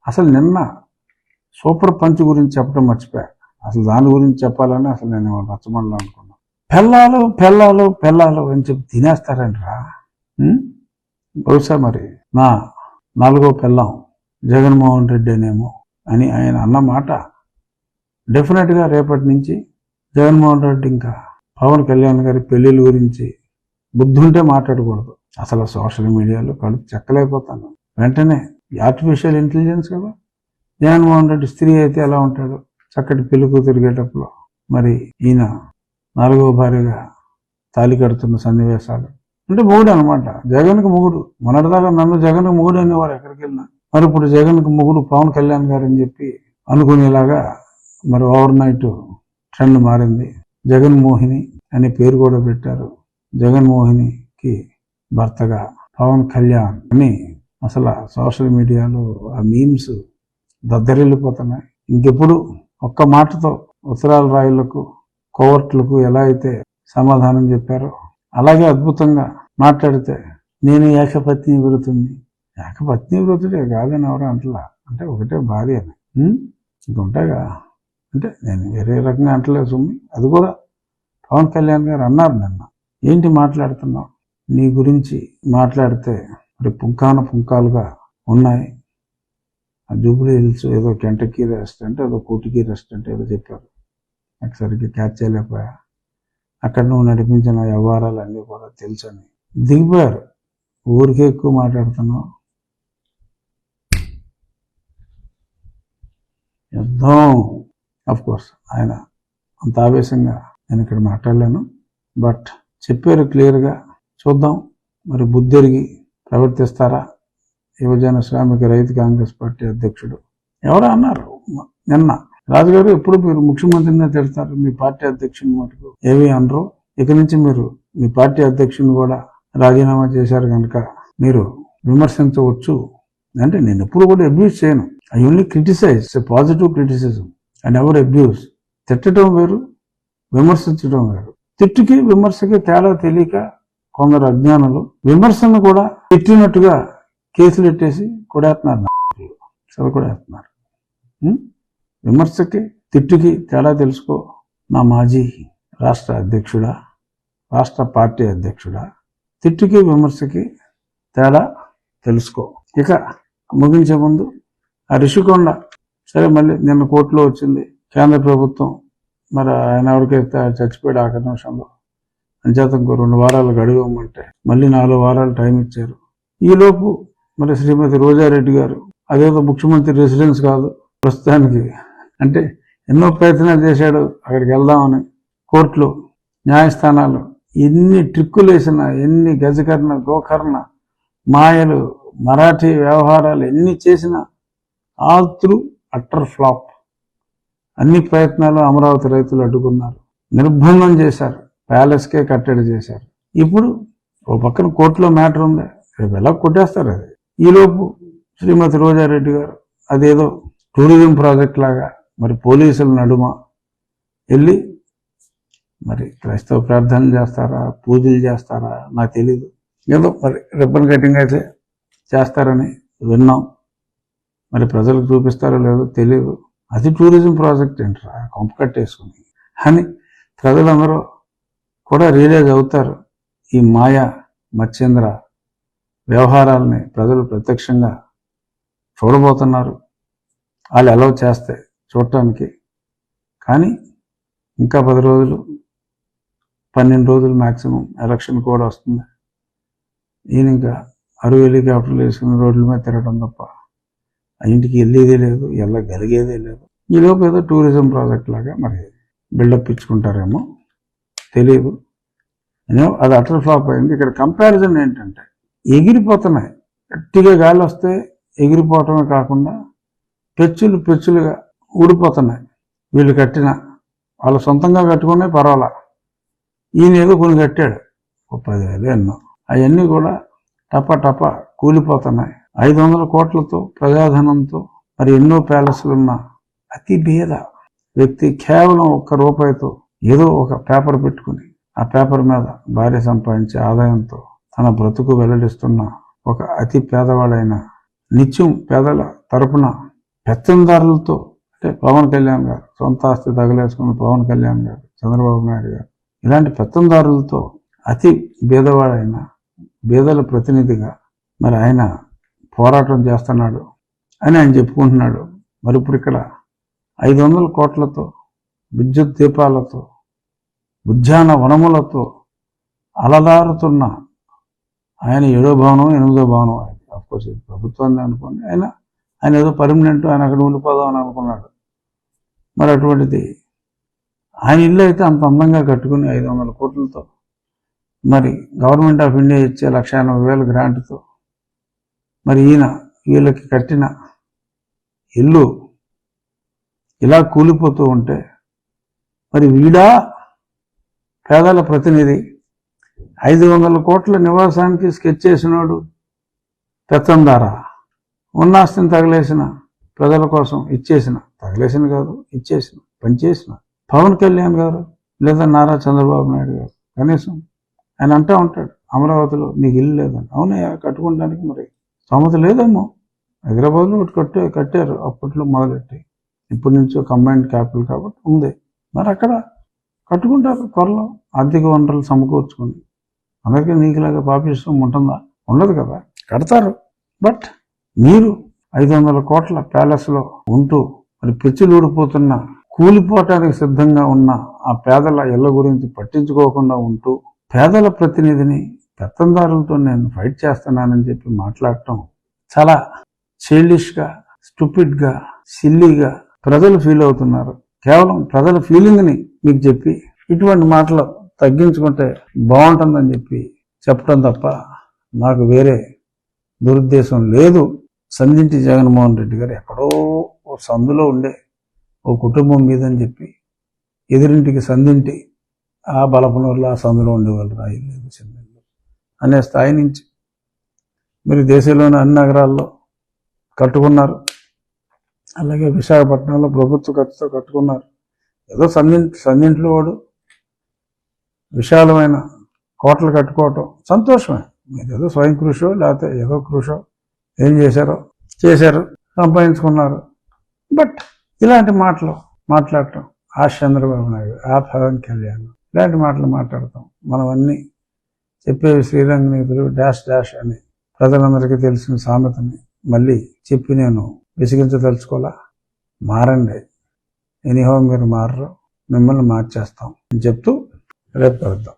అసలు నిన్న super punch గురించి చెప్పడం మర్చిపోయా. అసలు దాని గురించి చెప్పాలని అసలు నేను రచ్చబండలో అనుకున్నాను. పెళ్ళాలు పెళ్ళాలు పెళ్ళాలు అని చెప్పి తినేస్తారంటరా. బహుశా మరి నా 4వ పెళ్ళాం జగన్మోహన్ రెడ్డి అనేమో అని ఆయన అన్నమాట. డెఫినెట్గా రేపటి నుంచి జగన్మోహన్ రెడ్డి ఇంకా పవన్ కళ్యాణ్ గారి పెళ్లిళ్ళ గురించి బుద్ధి ఉంటే మాట్లాడకూడదు. అసలు సోషల్ మీడియాలో కడుపు చెక్కలైపోతాను. వెంటనే ఆర్టిఫిషియల్ ఇంటెలిజెన్స్ కదా. జగన్మోహన్ రెడ్డి స్త్రీ అయితే ఎలా ఉంటాడు, చక్కటి పెళ్లి కూతురు గేటప్లో. మరి ఈయన 4వ భార్యగా తాళి కడుతున్న సన్నివేశాలు అంటే మొగుడు అనమాట. జగన్కి మొగుడు. మొన్నటిదాకా నన్ను జగన్కి మొగుడు అనేవారు ఎక్కడికి వెళ్ళినా. మరి ఇప్పుడు జగన్కి మొగుడు పవన్ కళ్యాణ్ గారు అని చెప్పి అనుకునేలాగా మరి ఓవర్ నైట్ ట్రెండ్ మారింది. జగన్మోహిని అనే పేరు కూడా పెట్టారు. జగన్మోహినికి భర్తగా పవన్ కళ్యాణ్ అని అసలు సోషల్ మీడియాలో ఆ మీమ్స్ దద్దరిల్లిపోతున్నాయి. ఇంకెప్పుడు ఒక్క మాటతో ఉత్తరాల రాయులకు కోవర్ట్లకు ఎలా అయితే సమాధానం చెప్పారో అలాగే అద్భుతంగా మాట్లాడితే నేను ఏకపత్ని వృతుని. ఏకపత్ని వృతుడే కాదని ఎవరు అంటలా. అంటే ఒకటే భార్య అని ఇంకుంటాగా. అంటే నేను వేరే రకంగా అంటలేదు సుమ్మి. అది కూడా పవన్ కళ్యాణ్ గారు అన్నారు నిన్న. ఏంటి మాట్లాడుతున్నావు, నీ గురించి మాట్లాడితే మరి పుంకాలుగా ఉన్నాయి. ఆ జూబ్లీ హిల్స్ ఏదో కెంటకీ రెస్టారెంట్, ఏదో కోటికీ రెస్టారెంట్ ఏదో చెప్పారు. నాకు సరిగ్గా క్యాచ్ చేయలేకపోయా. అక్కడ నువ్వు నడిపించిన వ్యవహారాలు అన్నీ కూడా తెలుసని దిగిపోయారు. ఊరికే ఎక్కువ మాట్లాడుతున్నావు. యుద్ధం కోర్స్ ఆయన అంత ఆవేశంగా నేను ఇక్కడ మాట్లాడలేను. బట్ చెప్పారు క్లియర్గా. చూద్దాం మరి బుద్ధిరిగి ప్రవర్తిస్తారా. యువజన శ్రామిక రైతు కాంగ్రెస్ పార్టీ అధ్యక్షుడు ఎవరో అన్నారు నిన్న, రాజుగారు ఎప్పుడు మీరు ముఖ్యమంత్రిని తిడతారు, మీ పార్టీ అధ్యక్షుని మటుకు ఏమీ అనరు. ఇక నుంచి మీరు మీ పార్టీ అధ్యక్షుని కూడా రాజీనామా చేశారు కనుక మీరు విమర్శించవచ్చు అంటే నేను ఎప్పుడు కూడా అబ్యూజ్ చేయను. I only criticise, positive criticism and ever abuse. తిట్టడం వేరు, విమర్శించడం వేరు. తిట్టుకి విమర్శకి తేడా తెలియక కొందరు అజ్ఞానులు విమర్శను కూడా తిట్టినట్టుగా కేసులు ఎట్టేసి కొడేస్తున్నారు. కొడేస్తున్నారు. విమర్శకి తిట్టుకి తేడా తెలుసుకో. నా మాజీ రాష్ట్ర అధ్యక్షుడా, రాష్ట్ర పార్టీ అధ్యక్షుడా, తిట్టుకి విమర్శకి తేడా తెలుసుకో. ఇక ముగించే ముందు ఆ రిషికొండ సరే మళ్ళీ నిన్న కోర్టులో వచ్చింది. కేంద్ర ప్రభుత్వం మరి ఆయన ఎవరికైతే చచ్చిపోయాడు ఆఖరి నిమిషంలో అంచేత ఇంకో 2 వారాలు గడువమంటే మళ్ళీ 4 వారాలు టైం ఇచ్చారు. ఈలోపు మరి శ్రీమతి రోజారెడ్డి గారు అదేదో ముఖ్యమంత్రి రెసిడెన్స్ కాదు ప్రస్తుతానికి అంటే ఎన్నో ప్రయత్నాలు చేశాడు అక్కడికి వెళ్దామని. కోర్టులు న్యాయస్థానాలు ఎన్ని ట్రిక్కులు వేసినా, ఎన్ని గజకర్ణ గోకర్ణ మాయలు మరాఠీ వ్యవహారాలు ఎన్ని చేసినా ఆల్ త్రూ అట్టర్ ఫ్లాప్. అన్ని ప్రయత్నాలు అమరావతి రైతులు అడ్డుకున్నారు, నిర్బంధం చేశారు, ప్యాలెస్కే కట్టడి చేశారు. ఇప్పుడు ఓ పక్కన కోర్టులో మ్యాటర్ ఉంది, రేపు ఎలా కొట్టేస్తారు అది. ఈలోపు శ్రీమతి రోజారెడ్డి గారు అదేదో టూరిజం ప్రాజెక్ట్ లాగా మరి పోలీసుల నడుమ వెళ్ళి మరి క్రైస్తవ ప్రార్థనలు చేస్తారా, పూజలు చేస్తారా నాకు తెలీదు. ఏదో మరి రిబ్బన్ కటింగ్ అయితే చేస్తారని విన్నాం. మరి ప్రజలకు చూపిస్తారో లేదో తెలియదు. అది టూరిజం ప్రాజెక్ట్ ఏంట్రా కొంప కట్టేసుకుని అని ప్రజలందరూ కూడా రియలైజ్ అవుతారు. ఈ మాయా మత్స్యేంద్ర వ్యవహారాలని ప్రజలు ప్రత్యక్షంగా చూడబోతున్నారు. వాళ్ళు అలౌ చేస్తే చూడటానికి. కానీ ఇంకా 10 రోజులు 12 రోజులు మ్యాక్సిమం ఎలక్షన్ కూడా వస్తుంది. ఈయన ఇంకా అరువు హెలికాప్టర్లు వేసుకుని రోడ్ల మీద తిరగడం తప్ప ఆ ఇంటికి వెళ్ళేదే లేదు, వెళ్ళగలిగేదే లేదు. ఈలోపు ఏదో టూరిజం ప్రాజెక్ట్ లాగా మరి బిల్డప్ ఇచ్చుకుంటారేమో తెలియదు. అది అటర్ ఫ్లాప్ అయింది. ఇక్కడ కంపారిజన్ ఏంటంటే ఎగిరిపోతున్నాయి. గట్టిగా గాలి వస్తే ఎగిరిపోవటమే కాకుండా పెచ్చులుగా ఊడిపోతున్నాయి. వీళ్ళు కట్టిన వాళ్ళు సొంతంగా కట్టుకునే పర్వాలా. ఈయన ఏదో కొన్ని కట్టాడు 10,000 ఎన్నో, అవన్నీ కూడా టప కూలిపోతున్నాయి. 500 కోట్లతో ప్రజాధనంతో మరి ఎన్నో ప్యాలెస్లున్న అతి బీద వ్యక్తి కేవలం 1 రూపాయితో ఏదో ఒక పేపర్ పెట్టుకుని ఆ పేపర్ మీద భార్య సంపాదించే ఆదాయంతో తన బ్రతుకు వెల్లడిస్తున్న ఒక అతి పేదవాడైన నిత్యం పేదల తరపున పెత్తందారులతో, అంటే పవన్ కళ్యాణ్ గారు, సొంత ఆస్తి తగలేసుకున్న పవన్ కళ్యాణ్ గారు, చంద్రబాబు నాయుడు గారు, ఇలాంటి పెత్తందారులతో అతి బీదవాడైన బీదల ప్రతినిధిగా మరి ఆయన పోరాటం చేస్తున్నాడు అని ఆయన చెప్పుకుంటున్నాడు. మరి ఇప్పుడు ఇక్కడ 500 కోట్లతో, విద్యుత్ దీపాలతో, ఉద్యాన వనములతో అలదారుతున్న ఆయన 7వ భవనం 8వ భవనం, అఫ్కోర్స్ ఇది ప్రభుత్వాన్ని అనుకోండి, ఆయన ఏదో పర్మనెంట్, ఆయన అక్కడ ఉండిపోదామని అనుకున్నాడు. మరి అటువంటిది ఆయన ఇల్లు అయితే అంత అందంగా కట్టుకుని 500 కోట్లతో, మరి గవర్నమెంట్ ఆఫ్ ఇండియా ఇచ్చే 1,80,000 గ్రాంట్తో మరి వీళ్ళకి కట్టిన ఇల్లు ఇలా కూలిపోతూ ఉంటే మరి వీడా పేదల ప్రతినిధి? 500 కోట్ల నివాసానికి స్కెచ్ చేసినాడు పెత్తందారా? ఉన్న ఆస్తిని తగలేసిన, ప్రజల కోసం ఇచ్చేసిన, తగలేసిన కాదు ఇచ్చేసిన, పనిచేసిన పవన్ కళ్యాణ్ గారు లేదా నారా చంద్రబాబు నాయుడు గారు కనీసం ఆయన అంటూ ఉంటాడు, అమరావతిలో నీకు ఇల్లు లేదని. అవునయ్యా, కట్టుకోవడానికి మరి స్తోమత లేదేమో. హైదరాబాద్లో ఒకటి కట్టారు అప్పట్లో మొదలెట్టి, ఇప్పటి నుంచో కంబైన్డ్ క్యాపిటల్ కాబట్టి ఉంది. మరి అక్కడ కట్టుకుంటారు త్వరలో, ఆర్థిక వనరులు సమకూర్చుకుని. అందరికీ నీకులాగా పాపిష్టం ఉంటుందా? ఉండదు కదా, కడతారు. బట్ మీరు 500 కోట్ల ప్యాలెస్లో ఉంటూ మరి పిచ్చిలు ఊడిపోతున్న, కూలిపోవటానికి సిద్ధంగా ఉన్న ఆ పేదల ఇళ్ల గురించి పట్టించుకోకుండా ఉంటూ, పేదల ప్రతినిధిని పెత్తందారులతో నేను ఫైట్ చేస్తున్నానని చెప్పి మాట్లాడటం చాలా చైల్డిష్గా, స్టూపిడ్గా, సిల్లీగా ప్రజలు ఫీల్ అవుతున్నారు. కేవలం ప్రజల ఫీలింగ్ని మీకు చెప్పి ఇటువంటి మాటలు తగ్గించుకుంటే బాగుంటుందని చెప్పి చెప్పడం తప్ప నాకు వేరే దురుద్దేశం లేదు. సంధింటి జగన్మోహన్ రెడ్డి గారు ఎక్కడో ఓ సందులో ఉండే ఓ కుటుంబం మీదని చెప్పి ఎదురింటికి సంధింటి ఆ బలపనూరులో ఆ సందులో ఉండేవాళ్ళు, రాయలేదు చెన్నైలో అనే స్థాయి నుంచి మీరు దేశంలోని అన్ని నగరాల్లో కట్టుకున్నారు. అలాగే విశాఖపట్నంలో ప్రభుత్వ ఖర్చుతో కట్టుకున్నారు. ఏదో సంధింట్లో వాడు విశాలమైన కోటలు కట్టుకోవటం సంతోషమే. మీరు ఏదో స్వయం కృషో లేకపోతే ఏదో కృషో ఏం చేశారు, సంపాదించుకున్నారు. బట్ ఇలాంటి మాటలు మాట్లాడటం, ఆ చంద్రబాబు నాయుడు, ఆ పవన్ కళ్యాణ్, ఇలాంటి మాటలు మాట్లాడతాం. మనం అన్నీ చెప్పేవి శ్రీరంగ నీతులు డాష్ డాష్ అని ప్రజలందరికీ తెలిసిన సామెతని మళ్ళీ చెప్పి నేను విసిగించదలుచుకోవాలా. మారండి, ఎనీహో మీరు మారరు, మిమ్మల్ని మార్చేస్తాం అని చెప్తూ రేపు కలుద్దాం.